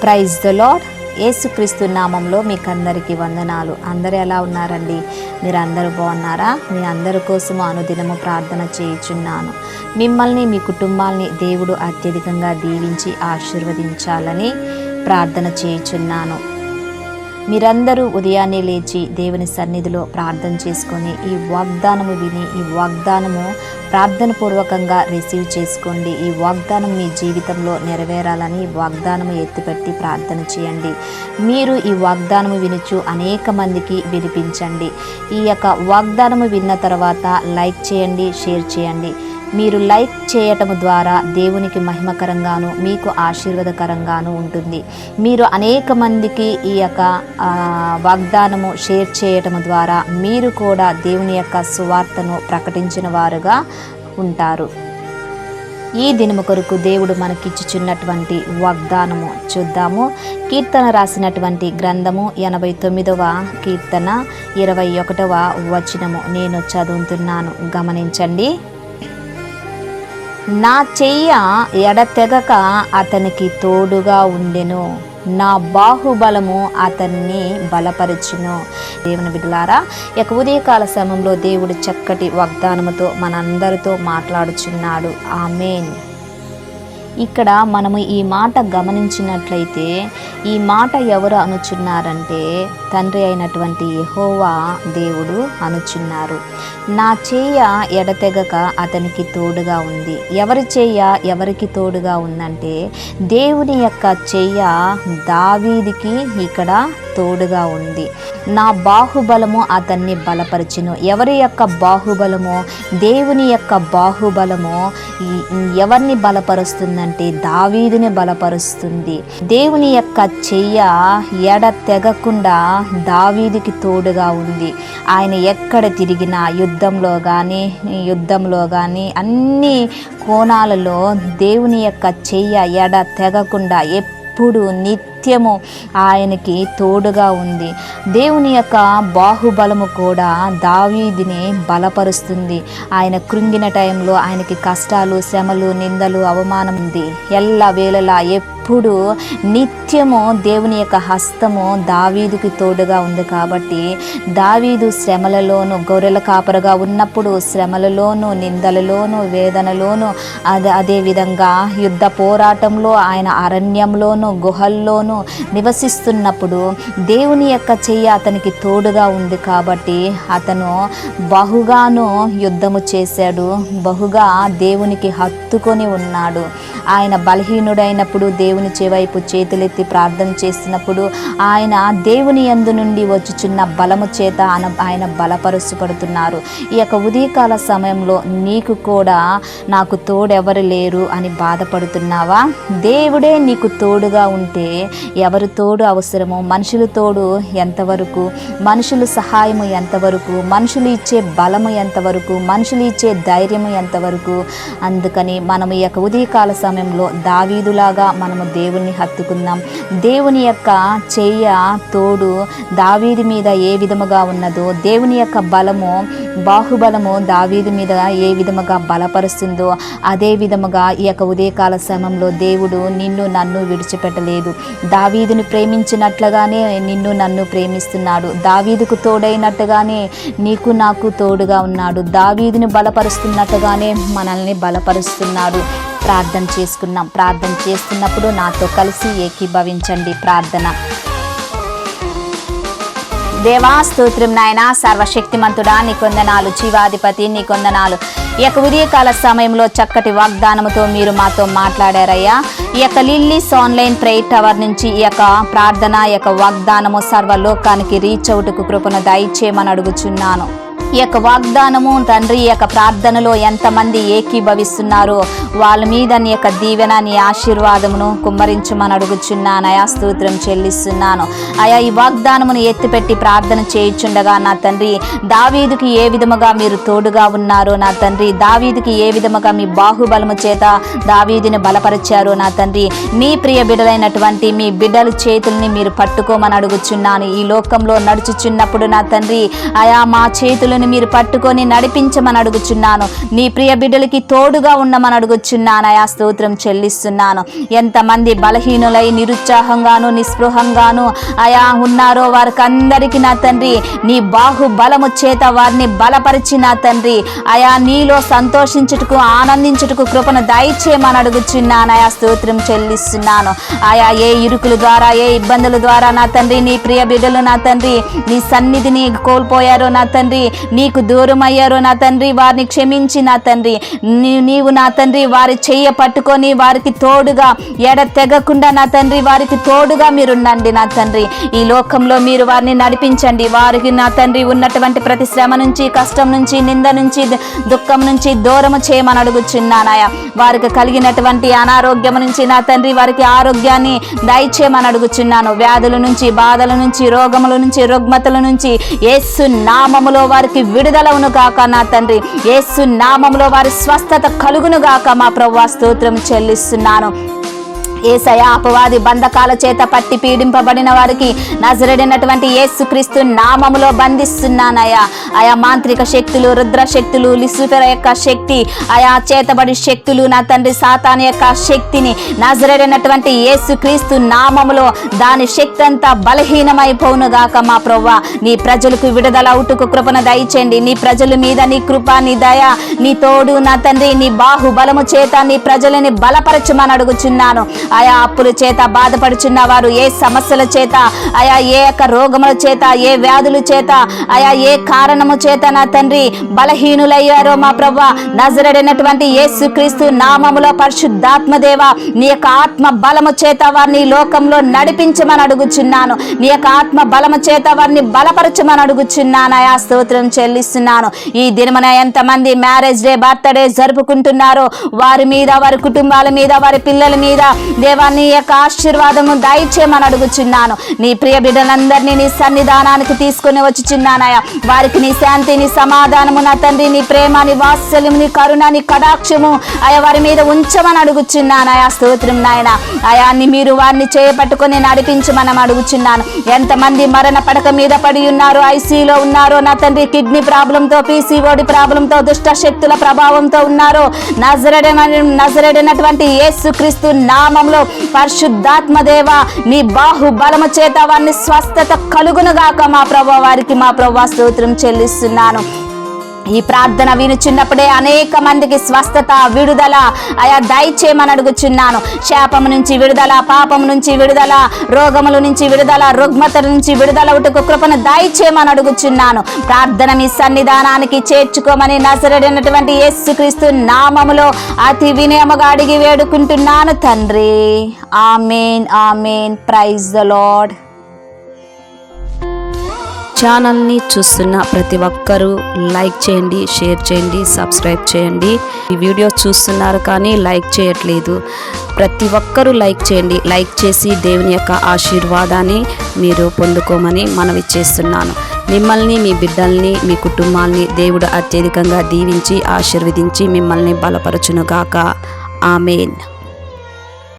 Praise the lord. యేసుక్రీస్తు నామంలో మీకు అందరికీ వందనాలు. అందరూ ఎలా ఉన్నారండి? మీరు అందరూ బాగున్నారా? మీ అందరి కోసము అనుదినము ప్రార్థన చేయుచున్నాను. మిమ్మల్ని మీ కుటుంబాల్ని దేవుడు అత్యధికంగా దీవించి ఆశీర్వదించాలని ప్రార్థన చేయుచున్నాను. మీరందరూ ఉదయాన్నే లేచి దేవుని సన్నిధిలో ప్రార్థన చేసుకొని ఈ వాగ్దానము విని ఈ వాగ్దానము ప్రార్థన పూర్వకంగా రిసీవ్ చేసుకోండి. ఈ వాగ్దానం మీ జీవితంలో నెరవేరాలని వాగ్దానము ఎత్తిపెట్టి ప్రార్థన చేయండి. మీరు ఈ వాగ్దానము వినుచు అనేక మందికి వినిపించండి. ఈ యొక్క వాగ్దానము విన్న తర్వాత లైక్ చేయండి, షేర్ చేయండి. మీరు లైక్ చేయటం ద్వారా దేవునికి మహిమకరంగాను మీకు ఆశీర్వాదకరంగాను ఉంటుంది. మీరు అనేక మందికి ఈ యొక్క వాగ్దానము షేర్ చేయటం ద్వారా మీరు కూడా దేవుని యొక్క సువార్తను ప్రకటించిన వారుగా ఉంటారు. ఈ దినము కొరకు దేవుడు మనకిచ్చుచున్నటువంటి వాగ్దానము చూద్దాము. కీర్తన రాసినటువంటి గ్రంథము 89వ కీర్తన 21వ వచనము నేను చదువుతున్నాను, గమనించండి. నా చెయ్య ఎడతెగక అతనికి తోడుగా ఉండెను, నా బాహుబలము అతన్ని బలపరచును. దేవుని బిడ్డలారా, ఇక ఉదయకాల సమయంలో దేవుడు చక్కటి వాగ్దానముతో మనందరితో మాట్లాడుచున్నాడు. ఆమేన్. ఇక్కడ మనము ఈ మాట గమనించినట్లయితే ఈ మాట ఎవరు అనుచున్నారంటే తండ్రి అయినటువంటి యెహోవా దేవుడు అనుచున్నారు. నా చెయ్య ఎడతెగక అతనికి తోడుగా ఉంది. ఎవరి చెయ్య ఎవరికి తోడుగా ఉందంటే దేవుని యొక్క చెయ్య దావీదుకి ఇక్కడ తోడుగా ఉంది. నా బాహుబలము అతన్ని బలపరచును. ఎవరి యొక్క బాహుబలము? దేవుని యొక్క బాహుబలము ఎవరిని బలపరుస్తుందంటే దావీదుని బలపరుస్తుంది. దేవుని యొక్క చెయ్య ఎడతెగకుండా దావీదుకి తోడుగా ఉంది. ఆయన ఎక్కడ తిరిగినా యుద్ధంలో కానీ అన్ని కోణాలలో దేవుని యొక్క చెయ్య ఎడతెగకుండా ఎప్పుడు నిత్యము ఆయనకి తోడుగా ఉంది. దేవుని యొక్క బాహుబలము కూడా దావీదుని బలపరుస్తుంది. ఆయన కృంగిన టైంలో ఆయనకి కష్టాలు, శ్రమలు, నిందలు, అవమానం ఉంది. ఎల్ల వేళలా ఎప్పుడు నిత్యము దేవుని యొక్క హస్తము దావీదుకి తోడుగా ఉంది. కాబట్టి దావీదు శ్రమలలోను, గొర్రెల కాపరిగా ఉన్నప్పుడు శ్రమలలోను, నిందలలోను, వేదనలోను, అదేవిధంగా యుద్ధ పోరాటంలో ఆయన అరణ్యంలోను, గుహల్లోను నివసిస్తున్నప్పుడు దేవుని యొక్క చెయ్యి అతనికి తోడుగా ఉంది. కాబట్టి అతను బహుగాను యుద్ధము చేశాడు, బహుగా దేవునికి హత్తుకొని ఉన్నాడు. ఆయన బలహీనుడైనప్పుడు దేవుని వైపు చేతులెత్తి ప్రార్థన చేసినప్పుడు ఆయన దేవుని యందు నుండి వచ్చుచున్న బలము చేత ఆయన బలపరుచబడుతున్నారు. ఈ యొక్క ఉదయకాల సమయంలో నీకు కూడా నాకు తోడెవరు లేరు అని బాధపడుతున్నావా? దేవుడే నీకు తోడుగా ఉంటే ఎవరు తోడు అవసరమో? మనుషులు తోడు ఎంతవరకు, మనుషులు సహాయము ఎంతవరకు, మనుషులు ఇచ్చే బలము ఎంతవరకు, మనుషులు ఇచ్చే ధైర్యము ఎంతవరకు? అందుకని మనం ఈ యొక్క ఉదయకాల సమయంలో దావీదులాగా మనము దేవుణ్ణి హత్తుకుందాం. దేవుని యొక్క చెయ్య తోడు దావీదు మీద ఏ విధముగా ఉన్నదో, దేవుని యొక్క బలము, బాహుబలము దావీదు మీద ఏ విధముగా బలపరుస్తుందో అదే విధముగా ఈ యొక్క ఉదయకాల సమయంలో దేవుడు నిన్ను నన్ను విడిచిపెట్టలేదు. దావీదుని ప్రేమించినట్లుగానే నిన్ను నన్ను ప్రేమిస్తున్నాడు. దావీదుకు తోడైనట్టుగానే నీకు నాకు తోడుగా ఉన్నాడు. దావీదుని బలపరుస్తున్నట్టుగానే మనల్ని బలపరుస్తున్నాడు. ప్రార్థన చేసుకున్నాం. ప్రార్థన చేస్తున్నప్పుడు నాతో కలిసి ఏకీభవించండి. ప్రార్థన. దేవా స్తోత్రం నాయనా, సర్వశక్తిమంతుడా నీకు వందనాలు, జీవాధిపతి నీకు వందనాలు. ఈ యొక్క ఉదయకాల సమయంలో చక్కటి వాగ్దానముతో మీరు మాతో మాట్లాడారయ్యా. ఈ యొక్క లిల్లీస్ ఆన్లైన్ ప్రేయర్ టవర్ నుంచి ఈ యొక్క ప్రార్థన, ఈ యొక్క వాగ్దానము సర్వలోకానికి రీచ్ అవుటకు కృపను దయచేయమని అడుగుచున్నాను. ఈ యొక్క వాగ్దానము తండ్రి, ఈ యొక్క ప్రార్థనలో ఎంతమంది ఏకీభవిస్తున్నారో వాళ్ళ మీద నీ యొక్క దీవెన, నీ ఆశీర్వాదమును కుమ్మరించమని అడుగుచున్నాను. అయా స్తోత్రం చెల్లిస్తున్నాను. అయా ఈ వాగ్దానమును ఎత్తిపెట్టి ప్రార్థన చేయుచుండగా నా తండ్రి, దావీదుకి ఏ విధముగా మీరు తోడుగా ఉన్నారో నా తండ్రి, దావీదుకి ఏ విధముగా మీ బాహుబలము చేత దావీదుని బలపరిచారో నా తండ్రి, మీ ప్రియ బిడ్డలైనటువంటి మీ బిడ్డల చేతుల్ని మీరు పట్టుకోమని అడుగుచున్నాను. ఈ లోకంలో నడుచుచున్నప్పుడు నా తండ్రి, అయా మా చేతులను బిడ్డలను మీరు పట్టుకొని నడిపించమని అడుగుచున్నాను. నీ ప్రియ బిడ్డలకి తోడుగా ఉండమని అడుగుచున్నాను అయా. స్తోత్రం చెల్లిస్తున్నాను. ఎంతమంది బలహీనులై నిరుత్సాహంగాను నిస్పృహంగాను అయా ఉన్నారో వారికందరికీ నా తండ్రి నీ బాహుబలము చేత వారిని బలపరిచి నా తండ్రి అయా నీలో సంతోషించుటకు ఆనందించుటకు కృపను దయచేయమని అడుగుచున్నాను అయా. స్తోత్రం చెల్లిస్తున్నాను. ఆయా ఏ ఇరుకుల ద్వారా ఏ ఇబ్బందుల ద్వారా నా తండ్రి నీ ప్రియ బిడ్డలు నా తండ్రి నీ సన్నిధిని కోల్పోయారో నా తండ్రి, నీకు దూరం అయ్యారో నా తండ్రి, వారిని క్షమించి నా తండ్రి నీవు నా తండ్రి వారి చెయ్య పట్టుకొని వారికి తోడుగా తెగకుండా నా తండ్రి వారికి తోడుగా మీరుండండి నా తండ్రి. ఈ లోకంలో మీరు వారిని నడిపించండి. వారికి నా తండ్రి ఉన్నటువంటి ప్రతి శ్రమ నుంచి, కష్టం నుంచి, నింద నుంచి, దుఃఖం నుంచి దూరము చేయమని అడుగుచున్నానాయా. వారికి కలిగినటువంటి అనారోగ్యం నుంచి నా తండ్రి వారికి ఆరోగ్యాన్ని దయచేయమని అడుగుచున్నాను. వ్యాధుల నుంచి, బాధల నుంచి, రోగముల నుంచి, రుగ్మతల నుంచి యేసు నామములో వారికి విడుదలవును గాక నా తండ్రి. యేసు నామములో వారి స్వస్థత కలుగును గాక మా ప్రభువా. స్తోత్రం చెల్లిస్తున్నాను. యేసయ్యా అపవాది బంధకాల చేత పట్టి పీడింపబడిన వారికి నజరేడైనటువంటి యేసుక్రీస్తు నామములో బంధిస్తున్నానయ్యా. ఆయా మాంత్రిక శక్తులు, రుద్ర శక్తులు, లుసిఫర్ యొక్క శక్తి, ఆయా చేతబడి శక్తులు నా తండ్రి సాతాను యొక్క శక్తిని నజరేడైనటువంటి యేసుక్రీస్తు నామములో దాని శక్తి అంతా బలహీనమైపోవును గాక మా ప్రభువా. నీ ప్రజలకు విడుదల అవుటకు కృపను దయచేయండి. నీ ప్రజల మీద నీ కృప, నీ దయ, నీ తోడు నా తండ్రి నీ బాహుబలము చేత నీ ప్రజలని బలపరచమని అడుగుచున్నాను. ఆయా అప్పుల చేత బాధపడుచున్న వారు, ఏ సమస్యల చేత, ఆయా ఏ యొక్క రోగముల చేత, ఏ వ్యాధుల చేత, ఆయా ఏ కారణము చేత నా తండ్రి బలహీనులయ్యారో మా ప్రభువా నజరేడైనటువంటి యేసుక్రీస్తు నామములో పరిశుద్ధాత్మదేవ నీ యొక్క ఆత్మ బలము చేత వారిని లోకంలో నడిపించమని అడుగుచున్నాను. నీ యొక్క ఆత్మ బలము చేత వారిని బలపరచమని అడుగుచున్నాను ఆయా. స్తోత్రం చెల్లిస్తున్నాను. ఈ దినమున ఎంతమంది మ్యారేజ్ డే, బర్త్డే జరుపుకుంటున్నారో వారి మీద, వారి కుటుంబాల మీద, వారి పిల్లల మీద దేవా నీ యొక్క ఆశీర్వాదము దయచేయమని అడుగుచున్నాను. నీ ప్రియ బిడ్డలందరినీ నీ సన్నిధానానికి తీసుకొని వచ్చుచున్నానయా. వారికి నీ శాంతి, నీ సమాధానము నా తండ్రి, నీ ప్రేమ, నీ వాత్సల్యము, నీ కరుణ, నీ కటాక్షము ఆయా వారి మీద ఉంచమని అడుగుచున్నానయా. స్తోత్రం నాయన. అయాన్ని మీరు వారిని చేపట్టుకొని నడిపించమని అడుగుచున్నాను. ఎంతమంది మరణ పడక మీద పడి ఉన్నారో, ఐసీలో ఉన్నారో నా తండ్రి, కిడ్నీ ప్రాబ్లంతో, పీసీఓడి ప్రాబ్లంతో, దుష్ట శక్తుల ప్రభావంతో ఉన్నారో నజరేడైనటువంటి యేసుక్రీస్తు నామములో పరిశుద్ధాత్మ దేవ నీ బాహుబలము చేత వారిని స్వస్థత కలుగును గాక మా ప్రభువా. వారికి మా ప్రభువా స్తోత్రం చెల్లిస్తున్నాను. ఈ ప్రార్థన వినుచున్నప్పుడే అనేక మందికి స్వస్థత, విడుదల ఆయా దయచేయమని అడుగుచున్నాను. శాపము నుంచి విడుదల, పాపము నుంచి విడుదల, రోగముల నుంచి విడుదల, రుగ్మతల నుంచి విడుదల ఉటకు కృపను దయచేయమని అడుగుచున్నాను. ప్రార్థన మీ సన్నిధానానికి చేర్చుకోమని నజరేడైనటువంటి యేసుక్రీస్తు నామములో అతి వినయముగా అడిగి వేడుకుంటున్నాను తండ్రి. Amen, amen. Praise the lord. ఛానల్ని చూస్తున్న ప్రతి ఒక్కరూ లైక్ చేయండి, షేర్ చేయండి, సబ్స్క్రైబ్ చేయండి. ఈ వీడియో చూస్తున్నారు కానీ లైక్ చేయట్లేదు. ప్రతి ఒక్కరూ లైక్ చేయండి. లైక్ చేసి దేవుని యొక్క ఆశీర్వాదాన్ని మీరు పొందుకోమని మనవి చేస్తున్నాను. మిమ్మల్ని, మీ బిడ్డల్ని, మీ కుటుంబాన్ని దేవుడు అత్యధికంగా దీవించి ఆశీర్వదించి మిమ్మల్ని బలపరచునుగాక. ఆమేన్.